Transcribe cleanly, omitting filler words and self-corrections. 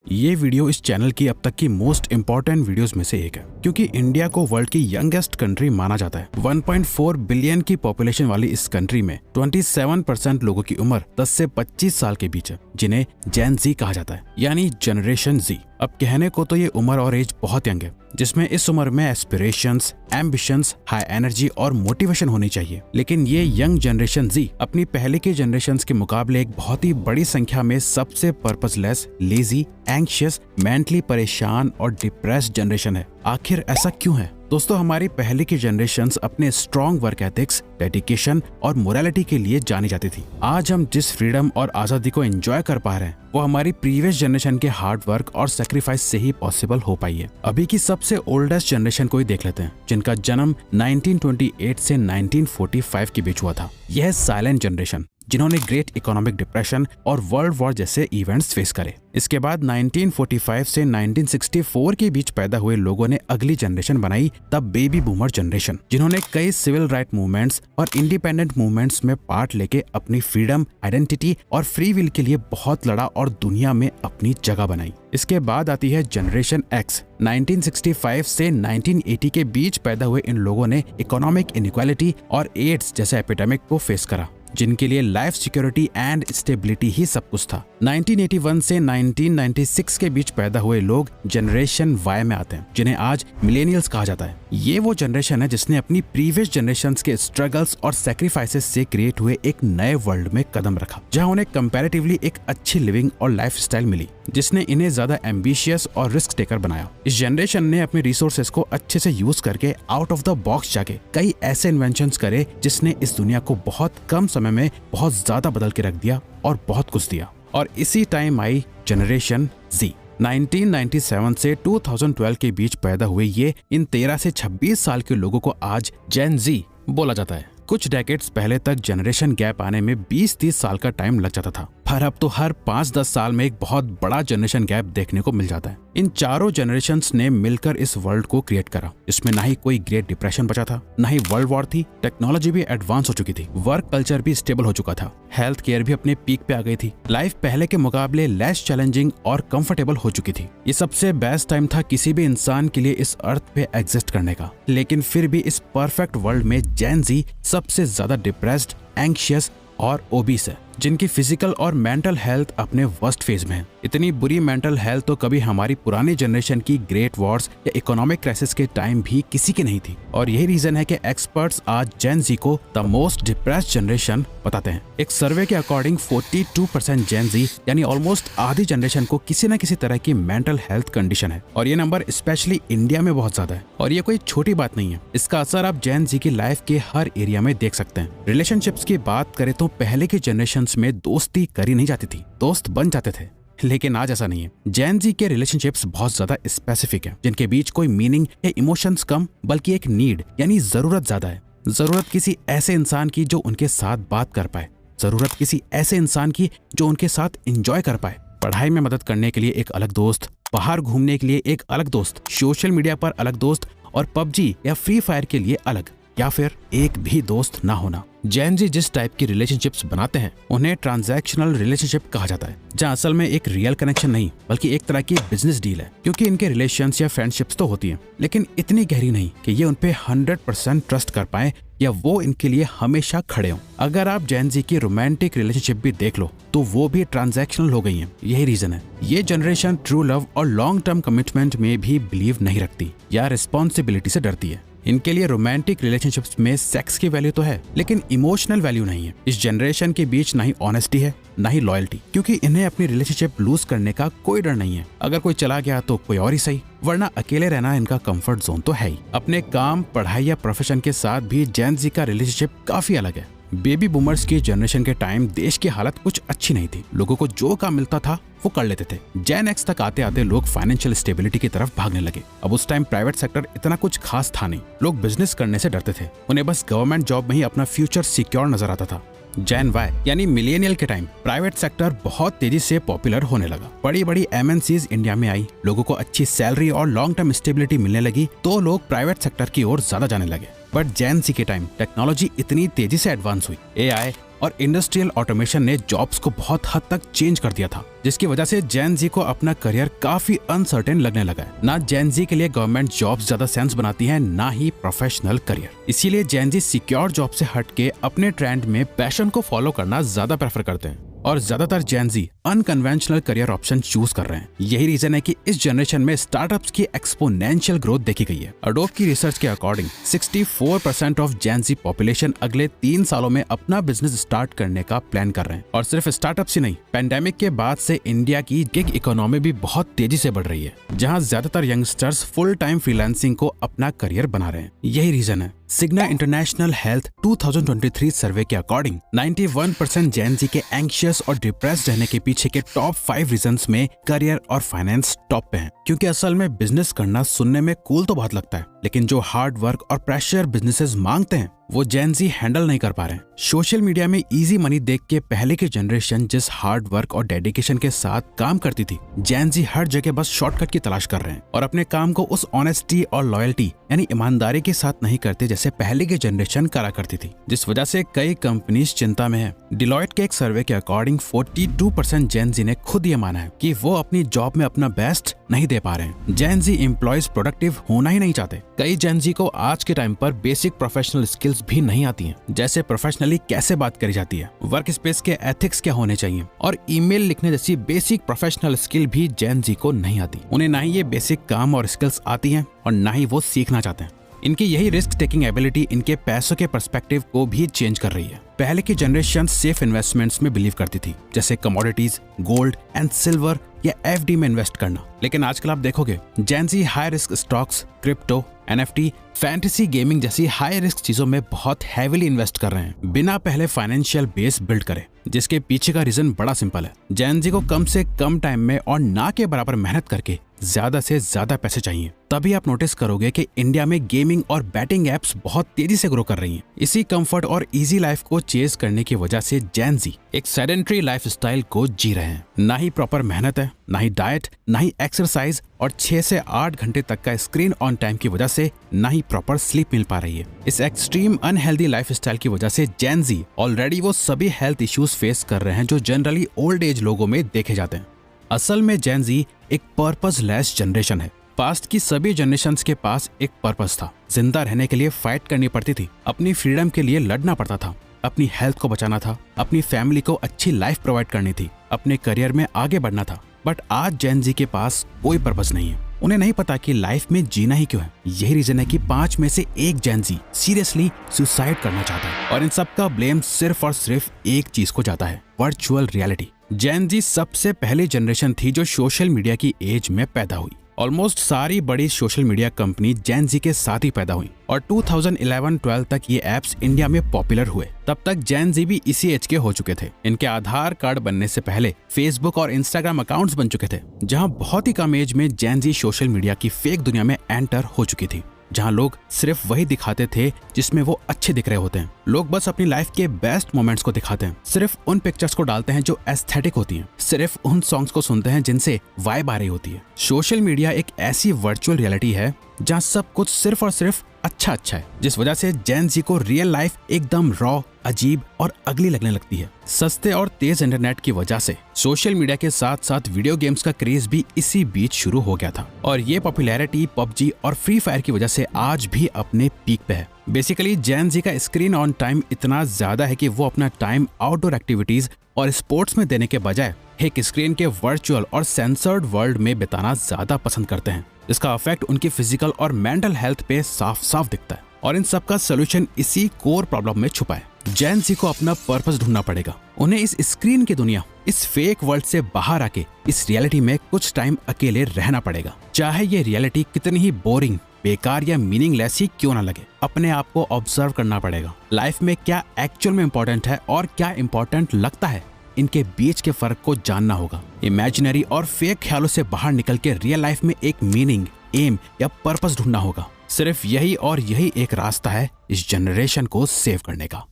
ये वीडियो इस चैनल की अब तक की मोस्ट इम्पोर्टेंट वीडियोस में से एक है, क्योंकि इंडिया को वर्ल्ड की यंगेस्ट कंट्री माना जाता है। 1.4 बिलियन की पॉपुलेशन वाली इस कंट्री में 27% लोगों की उम्र 10 से 25 साल के बीच है, जिन्हें जेन जी कहा जाता है, यानी जनरेशन जी। अब कहने को तो ये उम्र और एज बहुत यंग है, जिसमें इस उम्र में एस्पिरेशंस, एम्बिशंस, हाई एनर्जी और मोटिवेशन होनी चाहिए। लेकिन ये यंग जनरेशन जी अपनी पहले के जनरेशंस के मुकाबले एक बहुत ही बड़ी संख्या में सबसे पर्पसलेस, लेजी, एंग्शियस, मेंटली परेशान और डिप्रेस्ड जनरेशन है। आखिर ऐसा क्यों है? दोस्तों, हमारी पहले की जनरेशंस अपने स्ट्रॉन्ग वर्क एथिक्स, डेडिकेशन और मोरालिटी के लिए जानी जाती थी। आज हम जिस फ्रीडम और आजादी को एंजॉय कर पा रहे हैं, वो हमारी प्रीवियस जनरेशन के हार्ड वर्क और सेक्रीफाइस से ही पॉसिबल हो पाई है। अभी की सबसे ओल्डेस्ट जनरेशन को ही देख लेते हैं, जिनका जन्म 1928 से 1945 के बीच हुआ था। यह साइलेंट जनरेशन, जिन्होंने ग्रेट इकोनॉमिक डिप्रेशन और वर्ल्ड वॉर जैसे इवेंट्स फेस करे। इसके बाद 1945 से 1964 के बीच पैदा हुए लोगों ने अगली जनरेशन बनाई, द बेबी बूमर जनरेशन, जिन्होंने कई सिविल राइट मूवमेंट्स और इंडिपेंडेंट मूवमेंट्स में पार्ट लेके अपनी फ्रीडम, आइडेंटिटी और फ्री विल के लिए बहुत लड़ा और दुनिया में अपनी जगह बनाई। इसके बाद आती है जनरेशन एक्स। 1965 से 1980 के बीच पैदा हुए इन लोगों ने इकोनॉमिक इनइक्वालिटी और एड्स जैसे एपिडेमिक को फेस करा, जिनके लिए लाइफ सिक्योरिटी एंड स्टेबिलिटी ही सब कुछ था। 1981 से 1996 के बीच पैदा हुए लोग जनरेशन वाई में आते हैं, जिन्हें आज मिलेनियल्स कहा जाता है। ये वो जनरेशन है जिसने अपनी प्रीवियस जनरेशंस के स्ट्रगल्स और सैक्रिफाइसेस से क्रिएट हुए एक नए वर्ल्ड में कदम रखा, जहां उन्हें कंपैरेटिवली एक अच्छी लिविंग और लाइफ स्टाइल मिली, जिसने इन्हें ज्यादा एम्बिशियस और रिस्क टेकर बनाया। इस जनरेशन ने अपने रिसोर्सेस को अच्छे से यूज करके आउट ऑफ द बॉक्स जाके कई ऐसे इन्वेंशंस करे, जिसने इस दुनिया को बहुत कम समय में बहुत ज्यादा बदल के रख दिया और बहुत कुछ दिया। और इसी टाइम आई जनरेशन जी। 1997 से 2012 के बीच पैदा हुए ये इन 13 से 26 साल के लोगों को आज जेन जी बोला जाता है। कुछ डेकेड्स पहले तक जनरेशन गैप आने में 20-30 साल का टाइम लग जाता था, पर अब तो हर 5-10 साल में एक बहुत बड़ा जनरेशन गैप देखने को मिल जाता है। इन चारों जनरेशंस ने मिलकर इस वर्ल्ड को क्रिएट करा। इसमें ना ही कोई ग्रेट डिप्रेशन बचा था, ना ही वर्ल्ड वॉर थी, टेक्नोलॉजी भी एडवांस हो चुकी थी, वर्क कल्चर भी स्टेबल हो चुका था, हेल्थ केयर भी अपने पीक पे आ गई थी, लाइफ पहले के मुकाबले लेस चैलेंजिंग और कंफर्टेबल हो चुकी थी। ये सबसे बेस्ट टाइम था किसी भी इंसान के लिए इस अर्थ पे एग्जिस्ट करने का। लेकिन फिर भी इस परफेक्ट वर्ल्ड में जेन जी सबसे ज्यादा डिप्रेस्ड, एंग्शियस और ओबीस है, जिनकी फिजिकल और मेंटल हेल्थ अपने वर्स्ट फेज में है। इतनी बुरी मेंटल हेल्थ तो कभी हमारी पुरानी जनरेशन की ग्रेट वॉर्स या इकोनॉमिक क्राइसिस के टाइम भी किसी की नहीं थी। और यही रीजन है कि एक्सपर्ट्स आज जेन जी को द मोस्ट डिप्रेस्ड जनरेशन बताते हैं। एक सर्वे के अकॉर्डिंग 42% जेन जी यानी ऑलमोस्ट आधी जनरेशन को किसी न किसी तरह की मेंटल हेल्थ कंडीशन है, और ये नंबर स्पेशली इंडिया में बहुत ज्यादा है। और ये कोई छोटी बात नहीं है, इसका असर आप जेन जी की लाइफ के हर एरिया में देख सकते हैं। रिलेशनशिप्स की बात करें तो पहले के जनरेशन में दोस्ती करी नहीं जाती थी, दोस्त बन जाते थे, लेकिन आज ऐसा नहीं है। जेन जी के रिलेशनशिप्स बहुत ज्यादा स्पेसिफिक हैं, जिनके बीच कोई मीनिंग या इमोशंस कम, बल्कि एक नीड यानी जरूरत ज्यादा है। जरूरत किसी ऐसे इंसान की जो उनके साथ बात कर पाए, जरूरत किसी ऐसे इंसान की जो उनके साथ एंजॉय कर पाए। पढ़ाई में मदद करने के लिए एक अलग दोस्त, बाहर घूमने के लिए एक अलग दोस्त, सोशल मीडिया पर अलग दोस्त और पबजी या फ्री फायर के लिए अलग, या फिर एक भी दोस्त ना होना। जेन जी जिस टाइप की रिलेशनशिप्स बनाते हैं, उन्हें ट्रांजैक्शनल रिलेशनशिप कहा जाता है, जहां असल में एक रियल कनेक्शन नहीं बल्कि एक तरह की बिजनेस डील है। क्योंकि इनके रिलेशंस या फ्रेंडशिप्स तो होती हैं, लेकिन इतनी गहरी नहीं कि ये उनपे 100% ट्रस्ट कर पाए या वो इनके लिए हमेशा खड़े हों। अगर आप जेन जी की रोमांटिक रिलेशनशिप भी देख लो तो वो भी ट्रांजैक्शनल हो गई हैं। यही रीजन है ये जनरेशन ट्रू लव और लॉन्ग टर्म कमिटमेंट में भी बिलीव नहीं रखती या रिस्पॉन्सिबिलिटी से डरती है। इनके लिए रोमांटिक रिलेशनशिप्स में सेक्स की वैल्यू तो है, लेकिन इमोशनल वैल्यू नहीं है। इस जनरेशन के बीच ना ही ऑनेस्टी है, ना ही लॉयल्टी, क्योंकि इन्हें अपनी रिलेशनशिप लूज करने का कोई डर नहीं है। अगर कोई चला गया तो कोई और ही सही, वरना अकेले रहना इनका कंफर्ट जोन तो है ही। अपने काम, पढ़ाई या प्रोफेशन के साथ भी जेन जी का रिलेशनशिप काफी अलग है। बेबी बूमर्स की जनरेशन के टाइम देश की हालत कुछ अच्छी नहीं थी, लोगों को जो काम मिलता था वो कर लेते थे। जेन एक्स तक आते आते लोग फाइनेंशियल स्टेबिलिटी की तरफ भागने लगे। अब उस टाइम प्राइवेट सेक्टर इतना कुछ खास था नहीं, लोग बिजनेस करने से डरते थे, उन्हें बस गवर्नमेंट जॉब में ही अपना फ्यूचर सिक्योर नजर आता था। जेन वाई यानी मिलेनियल के टाइम प्राइवेट सेक्टर बहुत तेजी से पॉपुलर होने लगा। बड़ी बड़ी एमएनसीज इंडिया में आई, लोगों को अच्छी सैलरी और लॉन्ग टर्म स्टेबिलिटी मिलने लगी, तो लोग प्राइवेट सेक्टर की ओर ज्यादा जाने लगे। बट जेन जी के टाइम टेक्नोलॉजी इतनी तेजी से एडवांस हुई, एआई, और इंडस्ट्रियल ऑटोमेशन ने जॉब्स को बहुत हद तक चेंज कर दिया था, जिसकी वजह से जेन जी को अपना करियर काफी अनसर्टेन लगने लगा है। ना जेन जी के लिए गवर्नमेंट जॉब्स ज्यादा सेंस बनाती हैं, ना ही प्रोफेशनल करियर। इसीलिए जेन जी सिक्योर जॉब से हट के अपने ट्रेंड में पैशन को फॉलो करना ज्यादा प्रेफर करते हैं और ज्यादातर जेन जी अनकन्वेंशनल करियर ऑप्शन चूज कर रहे हैं। यही रीजन है कि इस जनरेशन में स्टार्टअप्स की एक्सपोनेंशियल ग्रोथ देखी गई है। अडोब की रिसर्च के according 64% of Gen Z population अगले 3 सालों में अपना बिजनेस स्टार्ट करने का प्लान कर रहे हैं। और सिर्फ स्टार्टअप्स ही नहीं, पेंडेमिक के बाद से इंडिया की गिग इकोनॉमी भी बहुत तेजी से बढ़ रही है, जहाँ ज्यादातर यंगस्टर्स फुल टाइम फ्रीलांसिंग को अपना करियर बना रहे हैं। यही रीजन है सिग्ना इंटरनेशनल हेल्थ 2023 सर्वे के अकॉर्डिंग 91% जेन जी के एंग्शियस और डिप्रेस्ड रहने के पीछे के टॉप 5 रीजंस में करियर और फाइनेंस टॉप पे हैं। क्योंकि असल में बिजनेस करना सुनने में कूल तो बहुत लगता है, लेकिन जो हार्ड वर्क और प्रेशर बिजनेसेस मांगते हैं वो जेन जी हैंडल नहीं कर पा रहे हैं। सोशल मीडिया में इजी मनी देख के पहले की जनरेशन जिस हार्ड वर्क और डेडिकेशन के साथ काम करती थी, जेन जी हर जगह बस शॉर्टकट की तलाश कर रहे हैं और अपने काम को उस ऑनेस्टी और लॉयल्टी यानी ईमानदारी के साथ नहीं करते जैसे पहले की जनरेशन करा करती थी, जिस वजह से कई कंपनीज चिंता में है। डिलॉयट के एक सर्वे के अकॉर्डिंग 42% जेन जी ने खुद ये माना है कि वो अपनी जॉब में अपना बेस्ट नहीं दे पा रहे हैं। जेन जी एम्प्लॉयज प्रोडक्टिव होना ही नहीं चाहते। कई जेन जी को आज के टाइम पर बेसिक प्रोफेशनल स्किल्स भी नहीं आती हैं, जैसे प्रोफेशनली कैसे बात करी जाती है, वर्क स्पेस के एथिक्स क्या होने चाहिए और ईमेल लिखने जैसी बेसिक प्रोफेशनल स्किल भी जेन जी को नहीं आती। उन्हें ना ही ये बेसिक काम और स्किल्स आती हैं और ना ही वो सीखना चाहते हैं। इनकी यही रिस्क टेकिंग एबिलिटी इनके पैसों के पर्सपेक्टिव को भी चेंज कर रही है। पहले की जनरेशन सेफ इन्वेस्टमेंट्स में बिलीव करती थी, जैसे कमोडिटीज, गोल्ड एंड सिल्वर या एफडी में इन्वेस्ट करना। लेकिन आजकल आप देखोगे gen Z high risk stocks, crypto, NFT, fantasy gaming जैसी हाई रिस्क चीजों में बहुत हैवीली इन्वेस्ट कर रहे हैं, बिना पहले फाइनेंशियल बेस बिल्ड करे। जिसके पीछे का रीजन बड़ा सिंपल है, जेन जी को कम से कम टाइम में और ना के बराबर मेहनत करके ज्यादा से ज्यादा पैसे चाहिए। तभी आप नोटिस करोगे कि इंडिया में गेमिंग और बैटिंग एप्स बहुत तेजी से ग्रो कर रही हैं। इसी कंफर्ट और इजी लाइफ को चेज करने की वजह से जेन जी एक सेडेंट्री लाइफस्टाइल को जी रहे हैं। ना ही प्रॉपर मेहनत है, ना ही डाइट, ना ही एक्सरसाइज और 6 से 8 घंटे तक का स्क्रीन ऑन टाइम की वजह से ना ही प्रॉपर स्लीप मिल पा रही है। इस एक्सट्रीम अनहेल्दी लाइफस्टाइल की वजह से जेन जी ऑलरेडी वो सभी हेल्थ इश्यूज फेस कर रहे हैं जो जनरली ओल्ड एज लोगों में देखे जाते हैं। असल में जेन जी एक पर्पसलेस जनरेशन है। पास्ट की सभी जनरेशन्स के पास एक पर्पस था, जिंदा रहने के लिए फाइट करनी पड़ती थी, अपनी फ्रीडम के लिए लड़ना पड़ता था, अपनी हेल्थ को बचाना था, अपनी फैमिली को अच्छी लाइफ प्रोवाइड करनी थी, अपने करियर में आगे बढ़ना था। बट आज जेन जी के पास कोई पर्पस नहीं है। उन्हें नहीं पता कि लाइफ में जीना ही क्यों है। यही रीजन है कि 5 में से 1 जेन जी सीरियसली सुसाइड करना चाहता है और इन सब का ब्लेम सिर्फ और सिर्फ एक चीज को जाता है, वर्चुअल रियलिटी। जेन जी सबसे पहली जनरेशन थी जो सोशल मीडिया की एज में पैदा हुई। ऑलमोस्ट सारी बड़ी सोशल मीडिया कंपनी जेन जी के साथ ही पैदा हुई और 2011-12 तक ये एप्स इंडिया में पॉपुलर हुए। तब तक जेन जी भी इसी एज के हो चुके थे। इनके आधार कार्ड बनने से पहले फेसबुक और इंस्टाग्राम अकाउंट्स बन चुके थे, जहां बहुत ही कम एज में जेन जी सोशल मीडिया की फेक दुनिया में एंटर हो चुकी थी, जहां लोग सिर्फ वही दिखाते थे जिसमें वो अच्छे दिख रहे होते हैं। लोग बस अपनी लाइफ के बेस्ट मोमेंट्स को दिखाते हैं, सिर्फ उन पिक्चर्स को डालते हैं जो एस्थेटिक होती हैं, सिर्फ उन सॉन्ग्स को सुनते हैं जिनसे वाइब आ रही होती है। सोशल मीडिया एक ऐसी वर्चुअल रियलिटी है जहां सब कुछ सिर्फ और सिर्फ अच्छा है, जिस वजह से जेन जी को रियल लाइफ एकदम रॉ, अजीब और अगली लगने लगती है। सस्ते और तेज इंटरनेट की वजह से सोशल मीडिया के साथ साथ वीडियो गेम्स का क्रेज भी इसी बीच शुरू हो गया था और ये पॉपुलैरिटी पबजी और फ्री फायर की वजह से आज भी अपने पीक पे है। बेसिकली जेन जी का स्क्रीन ऑन टाइम इतना ज्यादा है कि वो अपना टाइम आउटडोर एक्टिविटीज और स्पोर्ट्स में देने के बजाय एक स्क्रीन के वर्चुअल और सेंसर्ड वर्ल्ड में बिताना ज्यादा पसंद करते हैं। इसका इफेक्ट उनकी फिजिकल और मेंटल हेल्थ पे साफ साफ दिखता है और इन सब का सोल्यूशन इसी कोर प्रॉब्लम में छुपा है। जेन जी को अपना पर्पस ढूंढना पड़ेगा। उन्हें इस स्क्रीन की दुनिया, इस फेक वर्ल्ड से बाहर आके इस रियलिटी में कुछ टाइम अकेले रहना पड़ेगा, चाहे ये रियलिटी कितनी ही बोरिंग, बेकार या मीनिंगलेस ही क्यों ना लगे। अपने आप को ऑब्जर्व करना पड़ेगा। लाइफ में क्या एक्चुअल में इम्पोर्टेंट है और क्या इम्पोर्टेंट लगता है, इनके बीच के फर्क को जानना होगा। इमेजिनरी और फेक ख्यालों से बाहर निकल के रियल लाइफ में एक मीनिंग, एम या पर्पस ढूंढना होगा। सिर्फ यही और यही एक रास्ता है इस जनरेशन को सेव करने का।